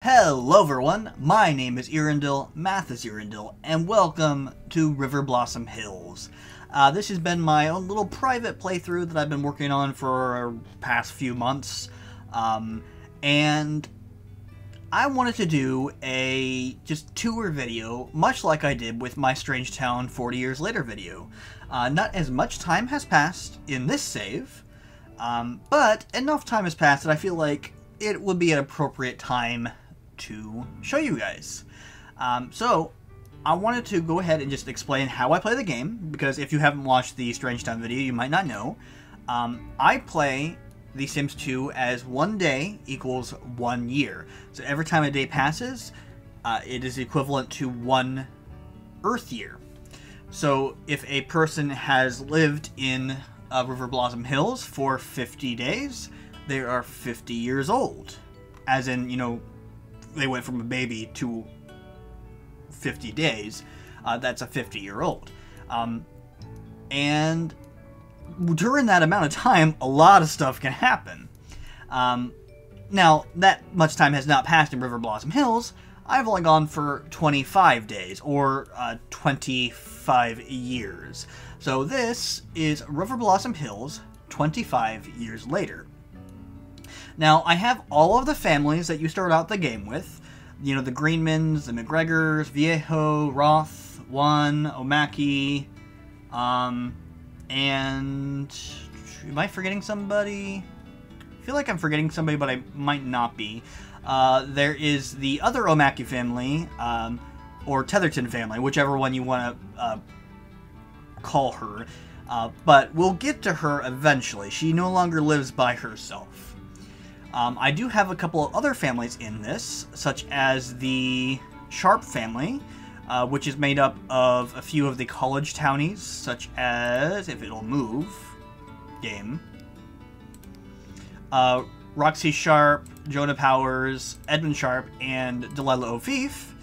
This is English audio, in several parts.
Hello everyone, my name is Irindil, Math is Irindil, and welcome to Riverblossom Hills. This has been my own little private playthrough that I've been working on for past few months, and I wanted to do a just tour video, much like I did with my Strange Town 40 Years Later video. Not as much time has passed in this save, but enough time has passed that I feel like it would be an appropriate time to show you guys. So I wanted to go ahead and just explain how I play the game, because if you haven't watched the Strange Town video, you might not know. I play The Sims 2 as 1 day equals 1 year. So every time a day passes, it is equivalent to 1 Earth year. So if a person has lived in Riverblossom Hills for 50 days, they are 50 years old. As in, you know, they went from a baby to 50 days. That's a 50-year-old. And during that amount of time, a lot of stuff can happen. Now, that much time has not passed in Riverblossom Hills. I've only gone for 25 days, or 25 years. So this is Riverblossom Hills 25 years later. Now, I have all of the families that you start out the game with. You know, the Greenmans, the McGregors, Viejo, Roth, Omaki, and... am I forgetting somebody? I feel like I'm forgetting somebody, but I might not be. There is the other Omaki family, or Tetherton family, whichever one you want to call her. But we'll get to her eventually. She no longer lives by herself. I do have a couple of other families in this, such as the Sharp family, which is made up of a few of the college townies, such as, if it'll move, game, Roxy Sharp, Jonah Powers, Edmund Sharp, and Delilah O'Keefe.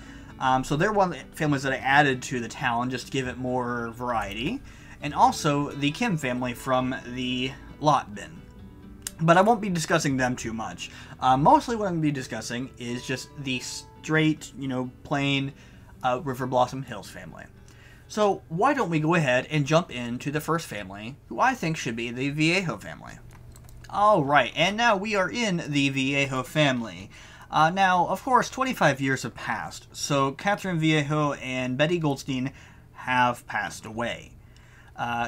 So they're one of the families that I added to the town just to give it more variety. And also the Kim family from the lot bin. But I won't be discussing them too much. Mostly what I'm going to be discussing is just the straight, you know, plain Riverblossom Hills family. So why don't we go ahead and jump into the first family, who I think should be the Viejo family. Alright, and now we are in the Viejo family. Now, of course, 25 years have passed, so Catherine Viejo and Betty Goldstein have passed away.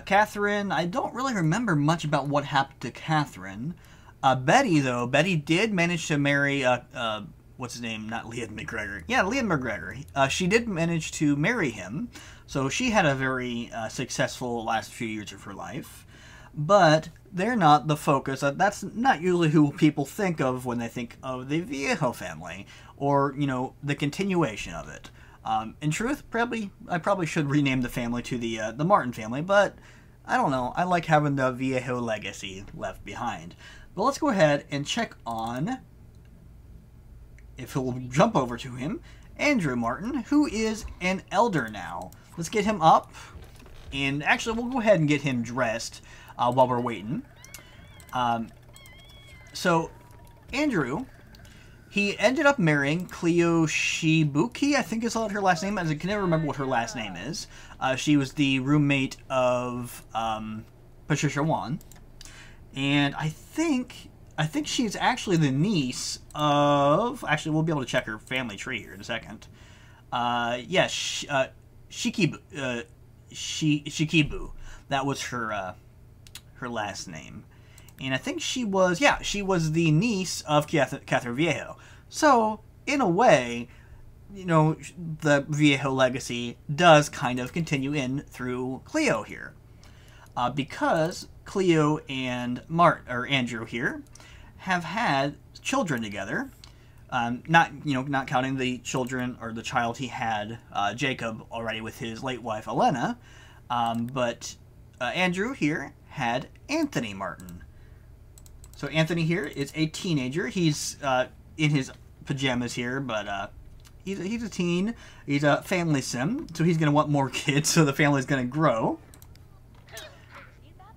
Catherine, I don't really remember much about what happened to Catherine. Betty, though, Betty did manage to marry, what's his name? Not Liam McGregor. Yeah, Liam McGregor. She did manage to marry him, so she had a very successful last few years of her life. But they're not the focus. That's not usually who people think of when they think of the Viejo family, or, you know, the continuation of it. In truth, I probably should rename the family to the Martin family, but I don't know. I like having the Viejo legacy left behind. But let's go ahead and check on, if he'll jump over to him, Andrew Martin, who is an elder now. Let's get him up, and actually we'll go ahead and get him dressed while we're waiting. So, Andrew... he ended up marrying Cleo Shibuki, I think is her last name. I can never remember what her last name is. She was the roommate of Patricia Wan. And I think she's actually the niece of... actually, we'll be able to check her family tree here in a second. Yes, Shikibu. Shikibu. That was her last name. And I think she was, yeah, she was the niece of Catherine Viejo. So, in a way, you know, the Viejo legacy does kind of continue in through Cleo here. Because Cleo and Andrew here have had children together. Not counting the children, or the child he had, Jacob, already with his late wife, Elena. But Andrew here had Anthony Martin. So Anthony here is a teenager. He's in his pajamas here, but he's a teen. He's a family sim, so he's gonna want more kids. So the family's gonna grow.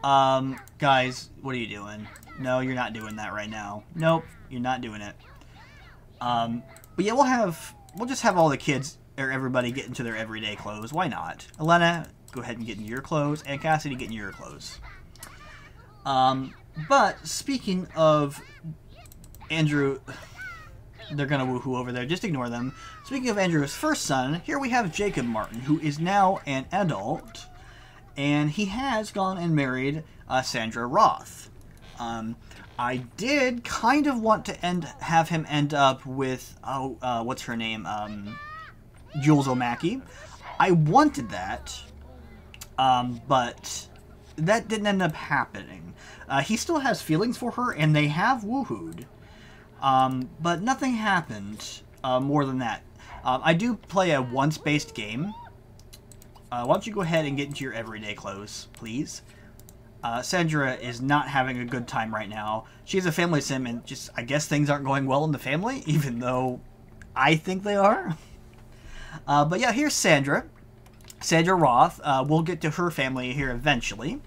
Guys, what are you doing? No, you're not doing that right now. Nope, you're not doing it. But yeah, we'll just have all the kids or everybody get into their everyday clothes. Why not? Elena, go ahead and get into your clothes, and Cassidy, get into your clothes. But speaking of Andrew, they're gonna woohoo over there. Just ignore them. Speaking of Andrew's first son, here we have Jacob Martin, who is now an adult, and he has gone and married Sandra Roth. I did kind of want to have him end up with what's her name, Jules O'Mackey. I wanted that, but that didn't end up happening. He still has feelings for her, and they have woohooed. But nothing happened more than that. I do play a once-based game. Why don't you go ahead and get into your everyday clothes, please? Sandra is not having a good time right now. She's a family sim, and just, I guess things aren't going well in the family, even though I think they are. But yeah, here's Sandra. Sandra Roth. We'll get to her family here eventually.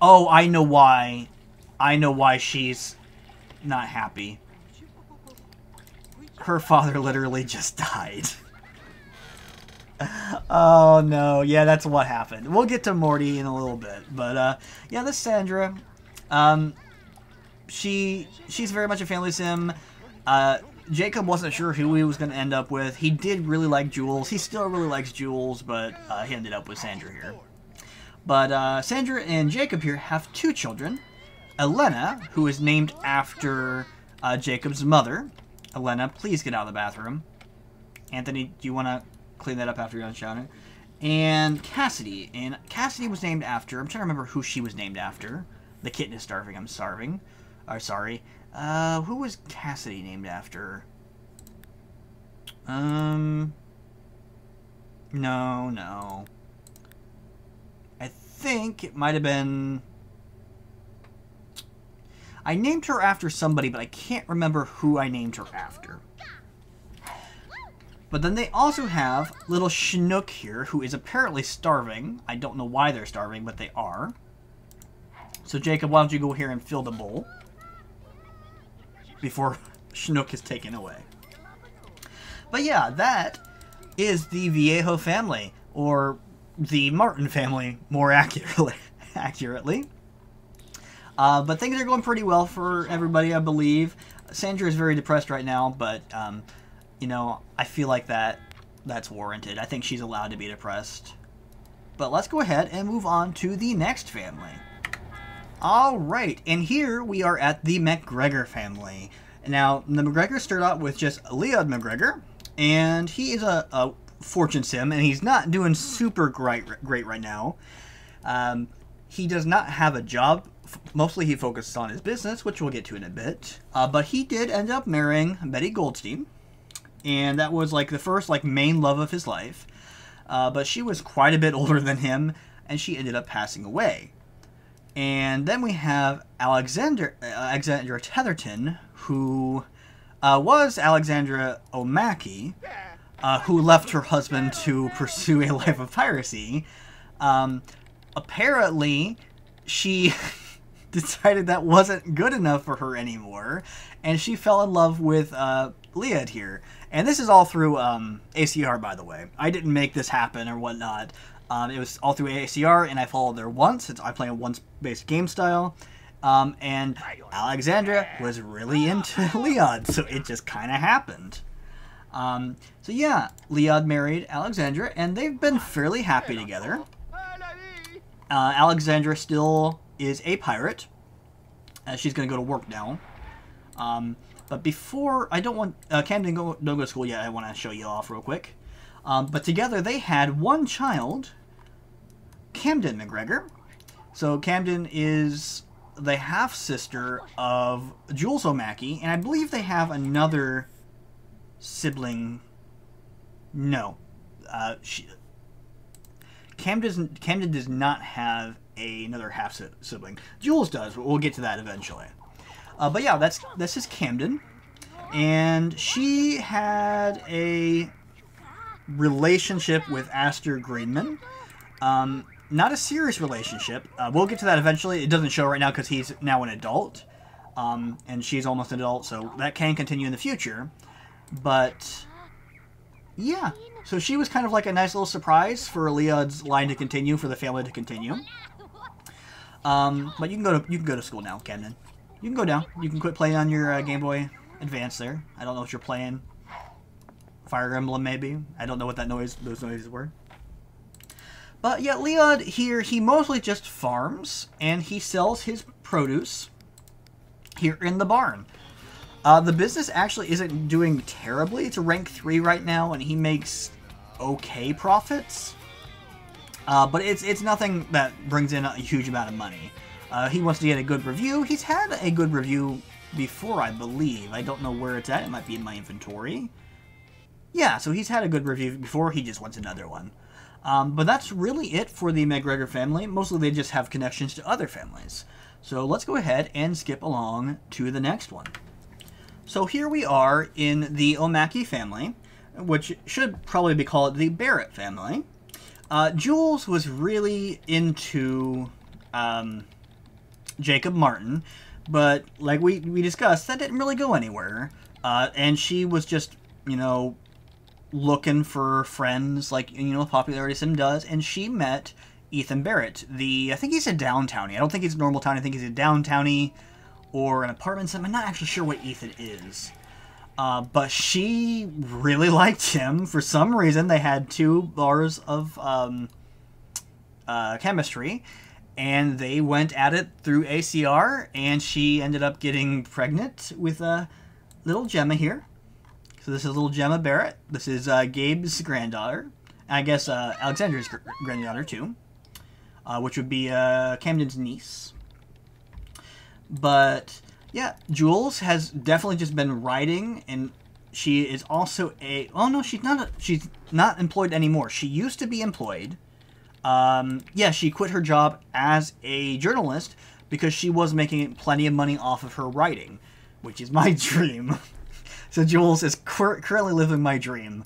Oh, I know why. I know why she's not happy. Her father literally just died. Oh no, yeah, that's what happened. We'll get to Morty in a little bit, but yeah, this Sandra, she's very much a family sim. Jacob wasn't sure who he was going to end up with. He did really like Jules. He still really likes Jules, but he ended up with Sandra here. But Sandra and Jacob here have two children. Elena, who is named after Jacob's mother. Elena, please get out of the bathroom. Anthony, do you want to clean that up after you're done shouting? And Cassidy. And Cassidy was named after... I'm trying to remember who she was named after. The kitten is starving. I'm starving. Or, sorry. Who was Cassidy named after? No. I think it might have been... I named her after somebody, but I can't remember who I named her after. But then they also have little Schnook here, who is apparently starving. I don't know why they're starving, but they are. So Jacob, why don't you go here and fill the bowl before Schnook is taken away. But yeah, that is the Viejo family, or the Martin family, more accurately. But things are going pretty well for everybody, I believe. Sandra is very depressed right now, but, you know, I feel like that's warranted. I think she's allowed to be depressed. But let's go ahead and move on to the next family. Alright, and here we are at the McGregor family. Now, the McGregors start out with just Leod McGregor, and he is a fortune sim, and he's not doing super great right now. He does not have a job. Mostly he focuses on his business, which we'll get to in a bit. But he did end up marrying Betty Goldstein, and that was like the first main love of his life. But she was quite a bit older than him, and she ended up passing away. And then we have Alexandra Tetherton, who was Alexandra O'Mackey, who left her husband to pursue a life of piracy. Apparently, she decided that wasn't good enough for her anymore, and she fell in love with Leod here. And this is all through ACR, by the way. I didn't make this happen or whatnot. It was all through ACR, and I followed there once, since I play a once-based game style. And Alexandra was really into Leod, so it just kind of happened. So yeah, Leod married Alexandra, and they've been fairly happy together. Alexandra still is a pirate. She's going to go to work now. But before, I don't want... Camden, don't go to school yet. I want to show you off real quick. But together they had one child, Camden McGregor. So Camden is the half-sister of Jules O'Mackey, and I believe they have another sibling. No. Camden does not have another half-sibling. Jules does, but we'll get to that eventually. But yeah, this is Camden. And she had a relationship with Aster Greenman. Not a serious relationship. We'll get to that eventually. It doesn't show right now because he's now an adult. And she's almost an adult, so that can continue in the future. But yeah, so she was kind of like a nice little surprise for Leod's line to continue, for the family to continue. But you can go to school now, Camden. You can go down. You can quit playing on your Game Boy Advance there. I don't know what you're playing. Fire Emblem, maybe. I don't know what those noises were. But yeah, Leod here, he mostly just farms, and he sells his produce here in the barn. The business actually isn't doing terribly. It's a rank 3 right now, and he makes okay profits. But it's nothing that brings in a huge amount of money. He wants to get a good review. He's had a good review before, I believe. I don't know where it's at. It might be in my inventory. Yeah, so he's had a good review before. He just wants another one. But that's really it for the McGregor family. Mostly they just have connections to other families. So let's go ahead and skip along to the next one. So here we are in the Omaki family, which should probably be called the Barrett family. Jules was really into Jacob Martin, but like we discussed, that didn't really go anywhere. And she was just, you know, looking for friends, like, you know, Popularity Sim does, and she met Ethan Barrett. I think he's a downtownie. I don't think he's a normal town. I think he's a downtownie or an apartment sim. I'm not actually sure what Ethan is. But she really liked him. For some reason, they had 2 bars of chemistry, and they went at it through ACR, and she ended up getting pregnant with little Gemma here. So this is little Gemma Barrett. This is Gabe's granddaughter. I guess Alexandra's granddaughter, too. Which would be Camden's niece. But yeah, Jules has definitely just been writing, and she is also oh no, she's not employed anymore. She used to be employed. Yeah, she quit her job as a journalist because she was making plenty of money off of her writing, which is my dream. So Jules is currently living my dream.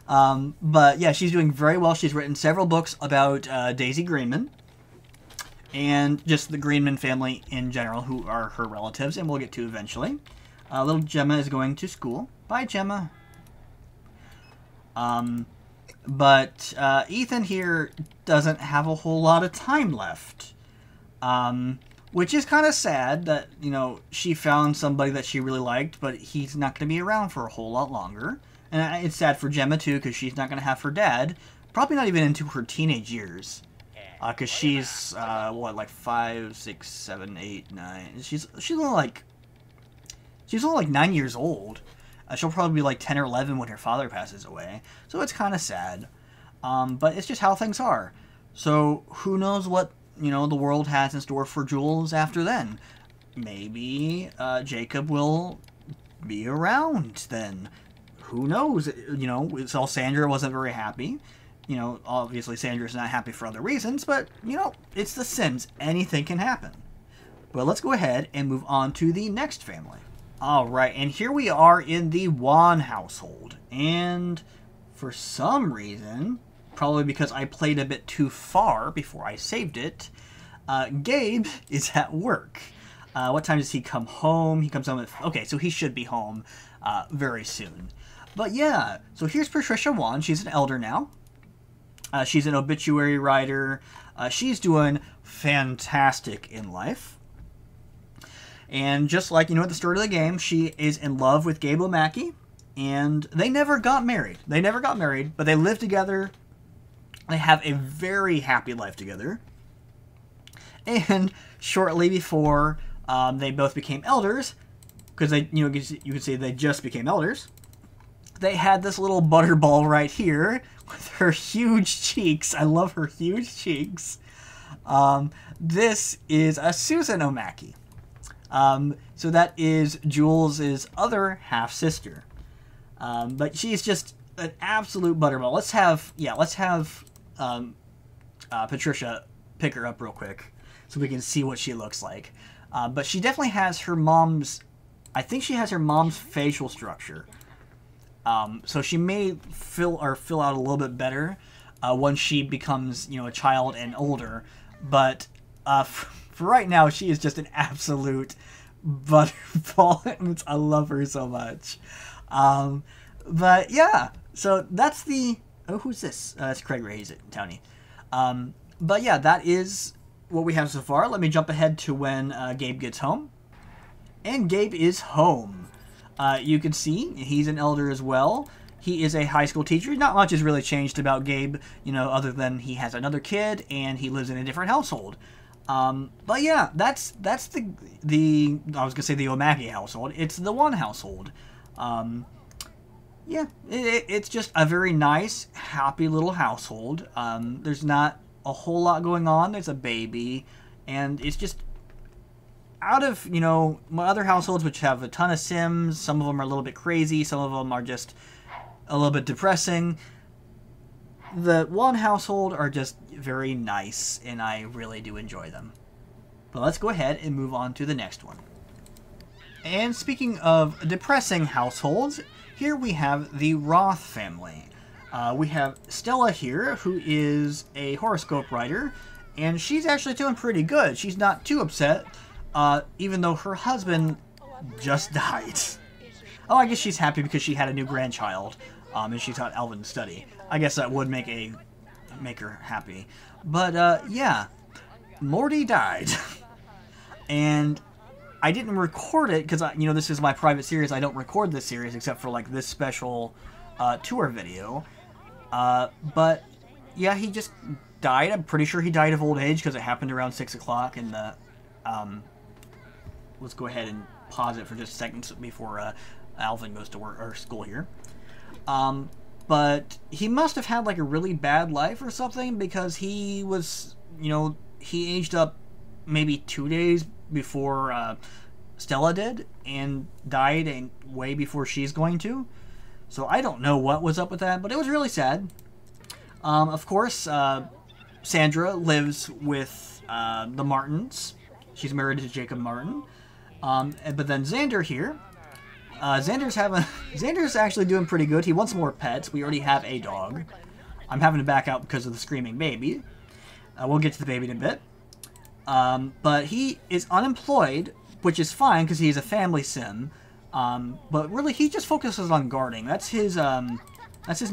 But yeah, she's doing very well. She's written several books about Daisy Greenman and just the Greenman family in general, who are her relatives, and we'll get to eventually. Little Gemma is going to school. Bye, Gemma. But Ethan here doesn't have a whole lot of time left. Which is kind of sad that, you know, she found somebody that she really liked, but he's not going to be around for a whole lot longer. And it's sad for Gemma, too, because she's not going to have her dad. Probably not even into her teenage years. Because she's, what, like 5, 6, 7, 8, 9. She's only like 9 years old. She'll probably be like 10 or 11 when her father passes away. So it's kind of sad. But it's just how things are. So who knows what, you know, the world has in store for Jules after then. Maybe Jacob will be around then. Who knows? You know, we saw Sandra wasn't very happy. You know, obviously Sandra's not happy for other reasons, but, you know, it's The Sims. Anything can happen. But let's go ahead and move on to the next family. Alright, and here we are in the Juan household. And for some reason, probably because I played a bit too far before I saved it, Gabe is at work. What time does he come home? He comes home at... Okay, so he should be home very soon. But yeah, so here's Patricia Juan. She's an elder now. She's an obituary writer. She's doing fantastic in life. And just like, you know, at the start of the game, she is in love with Gabe Omaki. And they never got married. They never got married, but they live together. They have a very happy life together. And shortly before they both became elders, because they, you know, you could say they just became elders, they had this little butterball right here with her huge cheeks. I love her huge cheeks. This is a Susan Omaki. So that is Jules' other half-sister. But she's just an absolute butterball. Let's have Patricia pick her up real quick so we can see what she looks like. But she definitely has her mom's... I think she has her mom's facial structure. So she may fill out a little bit better once she becomes, you know, a child and older. But for right now, she is just an absolute Butterball. I love her so much. But yeah, so that's the... Oh, who's this? It's Craig Rays at Townie. But yeah, that is what we have so far. Let me jump ahead to when Gabe gets home. And Gabe is home. You can see he's an elder as well. He is a high school teacher. Not much has really changed about Gabe, you know, other than he has another kid and he lives in a different household. But yeah, that's the I was gonna say the Omagi household. It's the one household. Yeah, it's just a very nice, happy little household. There's not a whole lot going on. There's a baby, and it's just out of, you know, my other households, which have a ton of Sims. Some of them are a little bit crazy. Some of them are just a little bit depressing. The one household are just very nice, and I really do enjoy them. But let's go ahead and move on to the next one. And speaking of depressing households, here we have the Roth family. We have Stella here, who is a horoscope writer, and she's actually doing pretty good. She's not too upset, even though her husband just died. Oh, I guess she's happy because she had a new grandchild, and she taught Alvin to study. I guess that would make her happy. But yeah, Morty died, and I didn't record it because, you know, this is my private series. I don't record this series except for like this special tour video. But yeah, he just died. I'm pretty sure he died of old age because it happened around 6 o'clock. And let's go ahead and pause it for just a second before Alvin goes to work or school here. But he must have had like a really bad life or something, because he was, you know, he aged up maybe 2 days before Stella did, and died way before she's going to. So I don't know what was up with that, but it was really sad. Of course, Sandra lives with the Martins. She's married to Jacob Martin. But then Xander here. Xander's actually doing pretty good. He wants more pets. We already have a dog. I'm having to back out because of the screaming baby. We'll get to the baby in a bit. But he is unemployed, which is fine because he's a family sim. But really, he just focuses on gardening. That's his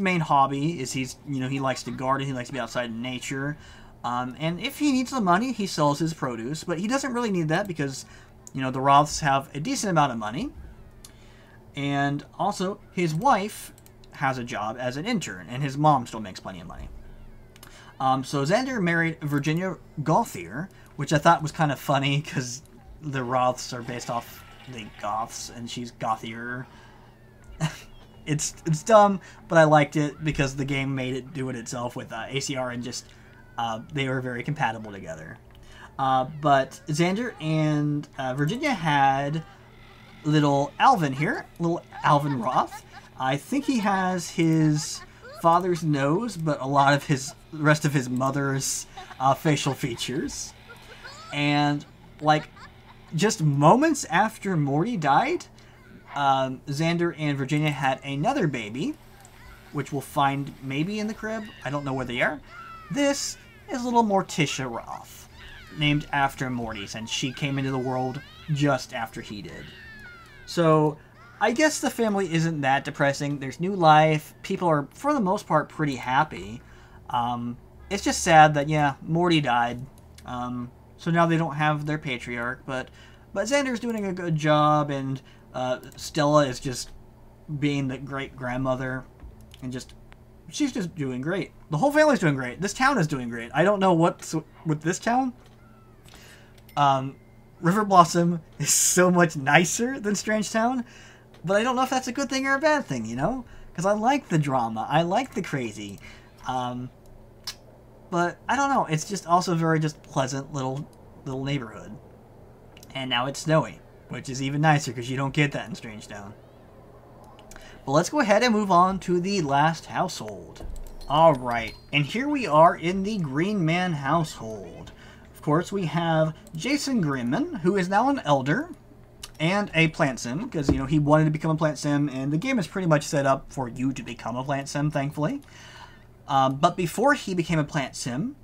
main hobby. He likes to garden. He likes to be outside in nature. And if he needs the money, he sells his produce. But he doesn't really need that because, you know, the Roths have a decent amount of money. And also, his wife has a job as an intern, and his mom still makes plenty of money. So Xander married Virginia Gauthier, which I thought was kind of funny because the Roths are based off the Goths, and she's Gauthier. It's dumb, but I liked it because the game made it do it itself with ACR, and just they were very compatible together. But Xander and Virginia had little Alvin here, little Alvin Roth. I think he has his father's nose, but a lot of the rest of his mother's facial features. And like just moments after Morty died, Xander and Virginia had another baby, which we'll find maybe in the crib. I don't know where they are. This is little Morticia Roth, named after Morty, since she came into the world just after he did. So I guess the family isn't that depressing. There's new life. People are, for the most part, pretty happy. It's just sad that, yeah, Morty died. So now they don't have their patriarch. But Xander's doing a good job, and Stella is just being the great-grandmother. And she's just doing great. The whole family's doing great. This town is doing great. I don't know what's with this town. Riverblossom is so much nicer than Strangetown, but I don't know if that's a good thing or a bad thing, you know? Because I like the drama. I like the crazy. But I don't know. It's just also very just pleasant little neighborhood. And now it's snowy, which is even nicer because you don't get that in Strangetown. But let's go ahead and move on to the last household. Alright, and here we are in the Greenman household. Of course, we have Jason Greenman, who is now an elder and a plant sim, because, you know, he wanted to become a plant sim, and the game is pretty much set up for you to become a plant sim, thankfully. But before he became a plant sim,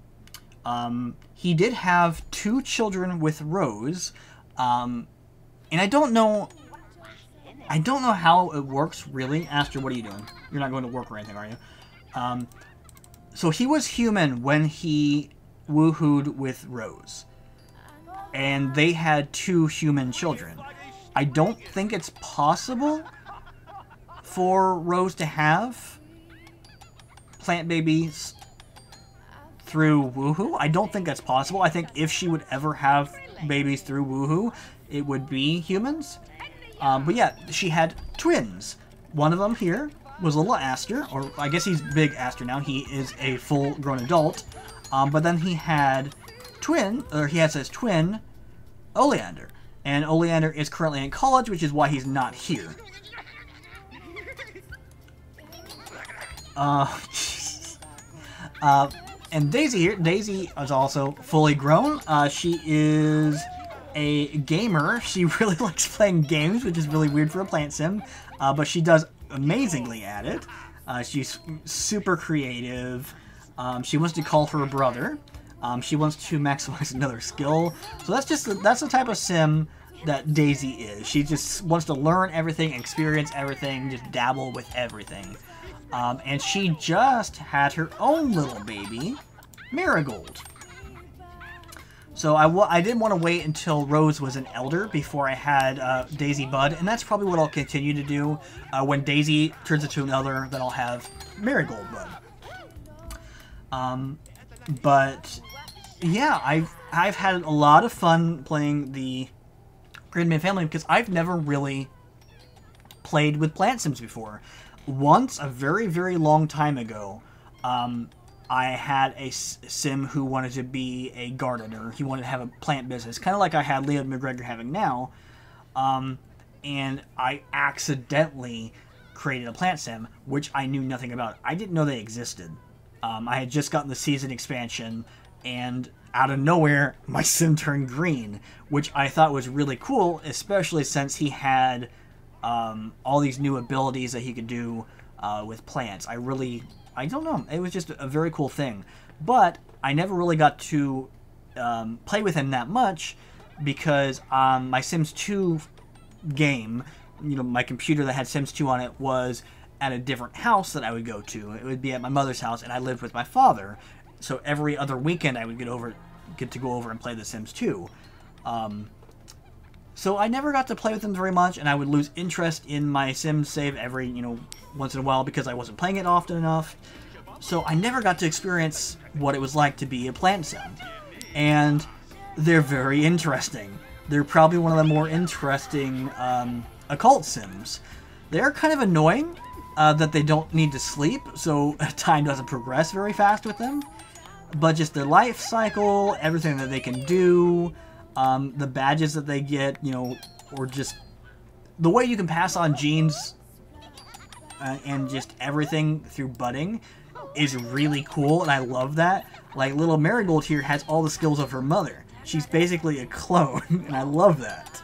he did have 2 children with Rose, And I don't know how it works, really. Aster, what are you doing? You're not going to work or anything, are you? So he was human when he woohooed with Rose. And they had 2 human children. I don't think it's possible for Rose to have plant babies through woohoo. I don't think that's possible. I think if she would ever have babies through woohoo, it would be humans. But yeah, she had twins. One of them here was little Aster, or I guess he's big Aster now. He is a full-grown adult. But then he had he has his twin, Oleander. And Oleander is currently in college, which is why he's not here. And Daisy here, Daisy is also fully grown. She is a gamer. She really likes playing games, which is really weird for a plant sim, but she does amazingly at it. She's super creative. She wants to call her brother. She wants to maximize another skill. So that's the type of sim that Daisy is. She just wants to learn everything, experience everything, just dabble with everything. And she just had her own little baby, Marigold. So I didn't want to wait until Rose was an elder before I had Daisy Bud, and that's probably what I'll continue to do. When Daisy turns into an elder, then I'll have Marigold Bud. But yeah, I've had a lot of fun playing the Greenman Family because I've never really played with PlantSims before. Once, a very, very long time ago, I had a sim who wanted to be a gardener. He wanted to have a plant business, kind of like I had Leo McGregor having now. And I accidentally created a plant sim, which I knew nothing about. I didn't know they existed. I had just gotten the season expansion, and out of nowhere, my sim turned green, which I thought was really cool, especially since he had all these new abilities that he could do with plants. I don't know, it was just a very cool thing. But I never really got to play with him that much because my Sims 2 game, my computer that had Sims 2 on it was at a different house that I would go to. It would be at my mother's house, and I lived with my father. So every other weekend I would get to go over and play The Sims 2. So I never got to play with them very much, and I would lose interest in my Sims save every, once in a while because I wasn't playing it often enough. So I never got to experience what it was like to be a plant sim. And they're very interesting. They're probably one of the more interesting occult sims. They're kind of annoying that they don't need to sleep, so time doesn't progress very fast with them. But just their life cycle, everything that they can do, the badges that they get, or just the way you can pass on genes and just everything through budding is really cool, and I love that. Like, little Marigold here has all the skills of her mother. She's basically a clone, and I love that.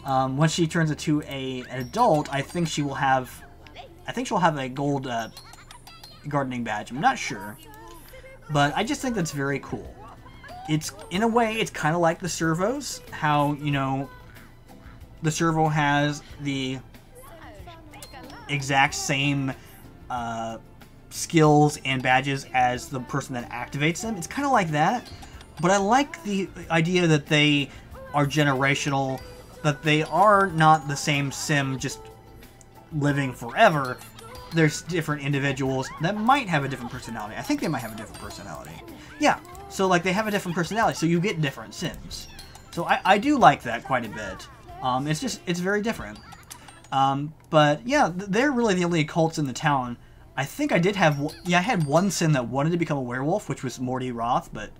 Once she turns into an adult, I think she'll have a gold gardening badge. I'm not sure. But I just think that's very cool. In a way, it's kind of like the servos. How, the servo has the exact same skills and badges as the person that activates them. It's kind of like that. But I like the idea that they are generational, that they are not the same sim just living forever. There's different individuals that might have a different personality. I think they might have a different personality. Yeah, so like they have a different personality, so you get different sims. So I do like that quite a bit. It's very different. But yeah, they're really the only cults in the town. I think I did have, I had one sim that wanted to become a werewolf, which was Morty Roth, but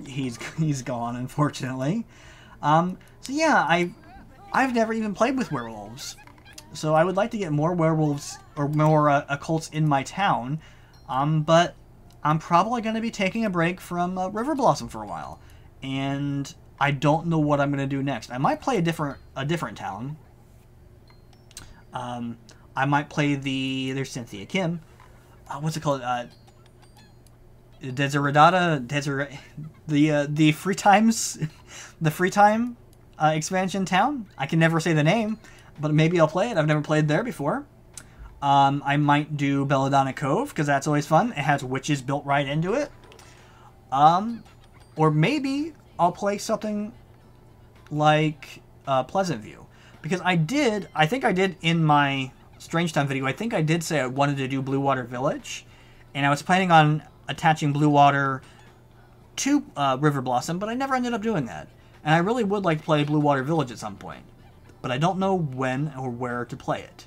he's gone, unfortunately. So yeah, I've never even played with werewolves. So I would like to get more werewolves, or more occults in my town, but I'm probably going to be taking a break from Riverblossom for a while, and I don't know what I'm going to do next. I might play a different town. I might play there's Cynthia Kim. What's it called? Desideradata, the free times, the free time expansion town. I can never say the name, but maybe I'll play it. I've never played there before. I might do Belladonna Cove, because that's always fun. It has witches built right into it. Or maybe I'll play something like Pleasant View. Because I think I did in my Strange Town video, I think I did say I wanted to do Blue Water Village. And I was planning on attaching Blue Water to Riverblossom, but I never ended up doing that. And I really would like to play Blue Water Village at some point. But I don't know when or where to play it.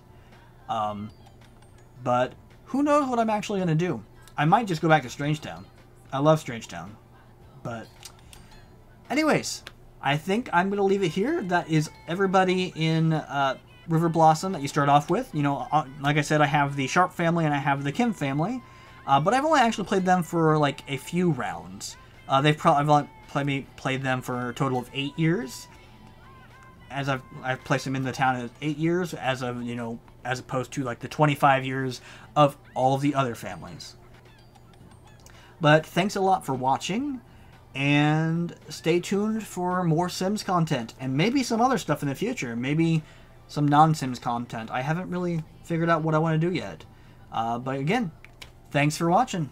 But who knows what I'm actually going to do. I might just go back to Strange Town. I love Strange Town. But anyways, I think I'm going to leave it here. That is everybody in Riverblossom that you start off with. You know, like I said, I have the Sharp family and I have the Kim family. But I've only actually played them for like a few rounds. I've only played them for a total of 8 years. As I've placed them in the town as 8 years, as of, you know, as opposed to like the 25 years of all of the other families. But thanks a lot for watching, and stay tuned for more Sims content, and maybe some other stuff in the future. Maybe some non-Sims content. I haven't really figured out what I want to do yet. But again, thanks for watching.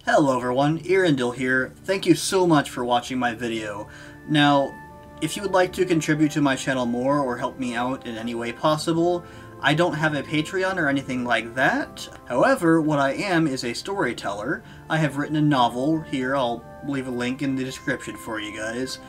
Hello everyone, Irindil here. Thank you so much for watching my video. Now, if you would like to contribute to my channel more or help me out in any way possible, I don't have a Patreon or anything like that. However, what I am is a storyteller. I have written a novel. Here, I'll leave a link in the description for you guys.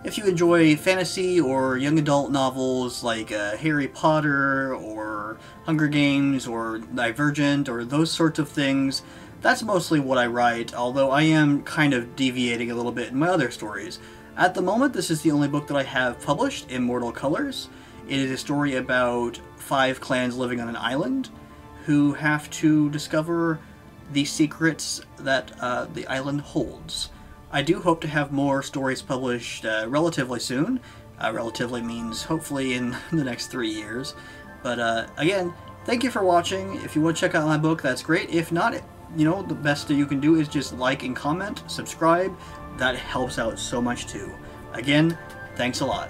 If you enjoy fantasy or young adult novels like Harry Potter or Hunger Games or Divergent or those sorts of things, that's mostly what I write, although I am kind of deviating a little bit in my other stories. At the moment, this is the only book that I have published, Immortal Colors. It is a story about 5 clans living on an island who have to discover the secrets that the island holds. I do hope to have more stories published relatively soon. Relatively means hopefully in the next 3 years. But again, thank you for watching. If you want to check out my book, that's great. If not, you know, the best that you can do is just like and comment, subscribe. That helps out so much too. Again, thanks a lot.